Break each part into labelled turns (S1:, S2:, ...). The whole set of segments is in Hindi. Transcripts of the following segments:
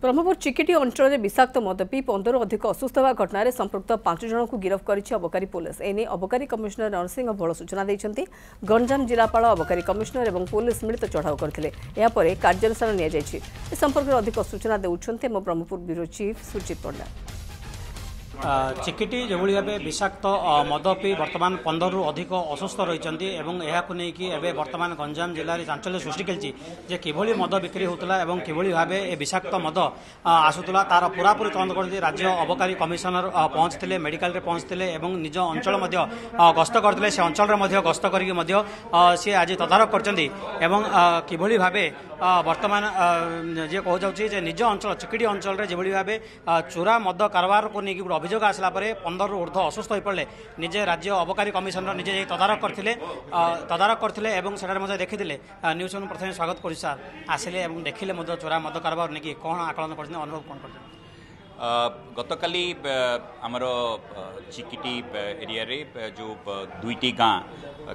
S1: ब्रह्मपुर चिकिटी अंचल में विषाक्त मद पी 15 अधिक असुस्थ होगा घटन संपृक्त 5 जन को गिरफ्त कर अबकारी पुलिस एने अबकारी कमिशनर नरसिंह भोल सूचना देते गंजाम जिलापाल अबकारी कमिशनर और पुलिस मिलित चढ़ाऊ करते कार्यानुष्ठान नि संपर्क में अधिक सूचना देते ब्रह्मपुर ब्यूरो चीफ सुचित पंडा।
S2: चिकिटी जो भाव विषाक्त मद पी बर्तमान 15 रु अधिक असुस्थ रही बर्तमान गंजाम जिले में चांचल्य सृष्टि कर किभली मद बिक्री होता है किभली भाव विषाक्त मद आसूला तार पूरापूरी तदंत कर राज्य अबकारी कमिशनर पहुंचते मेडिकल पहुंचते निज अंचल गस्त करते से अंचल गस्त कर सी आज तदारख कर भाव बर्तमान जे कह जाऊँगी निज अंचल चिकिटी अंचल जो भाव चोरा मद कारबार को लेकिन गोटे अभियोग आसला 15 रु ऊर्ध्व असुस्थ हो पड़े निजे राज्य अबकारी कमिशनर निजे तदारख करते देखी न्यूज प्रथम स्वागत कर सार आसिले देखिले चोरा मद कारबार नहीं कौन आकलन कर अनुभव कौन कर
S3: गतकाली आमर चिकिटी एरिया रे जो दुईटी गाँ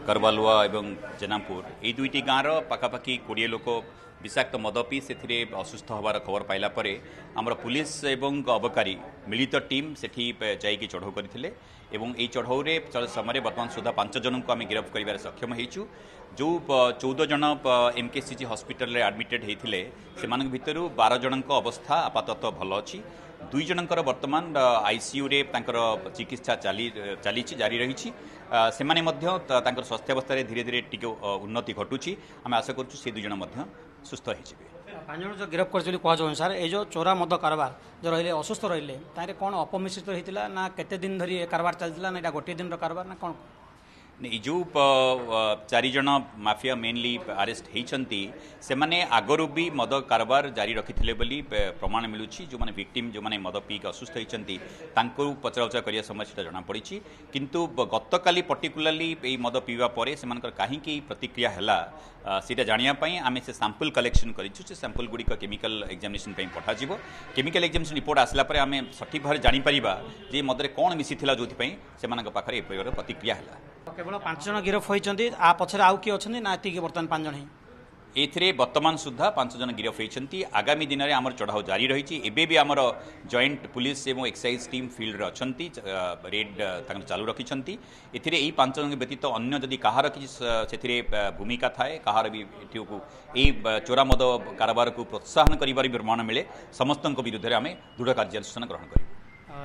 S3: करवालुआ एवं जेनामपुर ये दुईटी गाँव पाखापाखि 20 लोक विषाक्त मद पी से असुस्थ होवार खबर पाइला परे आमर पुलिस एवं अबकारी मिलित टीम सेठी जाइकी चढ़ऊ करथिले एवं ए चढ़ऊ रे समय वर्तमान सुधा 5 जन को आम गिरफ्त कर सक्षम होइछु जो 14 जन एमकेसीजी हॉस्पिटल रे एडमिटेड होइथिले सेमान भितरु 12 जन अवस्था आपातत भल अछि 2 जनकर वर्तमान आईसीयू रे तांकर चिकित्सा चली जारी रही सेमाने मध्य तांकर स्वास्थ्यावस्था रे धीरे धीरे टिके उन्नति घटुची आम आशा करछु से 2 जन मध्य सुस्थ होइछिबे
S2: 5 जन जो गिरफ्त कर कह अनुसार ये जो चोरा मद कारबार जो रहिले असुस्थ रहिले तारे कौन अपमिश्रित होइतिला ना केते दिन धरी कारबार चलतिला ना एटा गोटे दिन कारबार ना कौन
S3: जो 4 जन माफिया मेनली अरेस्ट होती से माने आगरू भी मद कारबार जारी रखी प्रमाण मिलूँ जो मैंने विक्टिम जो मैंने मद पीक असुस्थ होती पचराउचरा करने समय से जना पड़ी किंतु गतकाली पर्टिकुलाली ये मद पीवा पर से कहीं प्रतिक्रिया है सीटा जानापी आम से सैंपल कलेक्शन करूँ से सैंपल गुड़िक केमिकल एग्जामिनेशन पठाजी केमिकल एग्जामिनेशन रिपोर्ट आसला आम सठिक भाव जापर जे मदरे कौन मिसी जो से पाखे प्रतिक्रिया है
S2: केवल 5 जन गिरफ्त होती आ पछरे आउ किए अच्छे ना ये बर्तमान 5 जन ही
S3: एथिरे वर्तमान सुधा 5 जन गिरफ्त होती आगामी दिन में आमर चढ़ाऊ जारी रही एबे भी आमर जॉइंट पुलिस एवं एक्साइज टीम फील्ड अच्छी रेड चालू रखिंट एथिरे 5 जन व्यतीत अन्य जदि कहार कि भूमिका थाए कहार भी चोरा मद कारबार को प्रोत्साहन कर प्रमाण मिले समस्त विरुद्ध में आम दृढ़ कार्यानुष्ठान ग्रहण करूँ।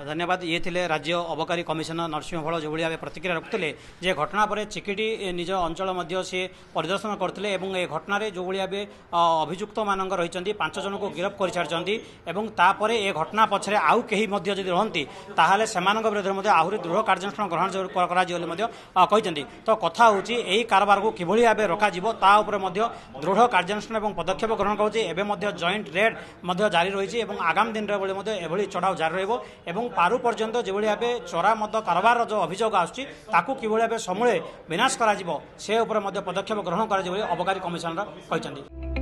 S2: धन्यवाद ये थे राज्य अबकारी कमिशनर नरसिंह भोल जो भाव प्रतिक्रिया रखते जे घटना पर चिकिटी निज अंचल सी परिदर्शन करते ये घटना जो भाव अभियुक्त मान रही 5 जन को गिरफ्त कर सारी ये घटना पछरे आउ कहीं रही ताहले विरोध में आहरी दृढ़ कार्यानुष्ठान ग्रहण कहते तो कथा हूँ यही कारबार को किभली भाव रखा दृढ़ कार्यानुष्ठान और पदक्षेप ग्रहण कर जॉइंट रेड जारी रही आगामी दिन में चढ़ाऊ जारी रही पारु पर्यंत जो भाव चोरा मद कारबार जो अभियोग आसू भाव समूले विनाश कर पदक्षेप ग्रहण कर अबकारी कमिशनर कहते।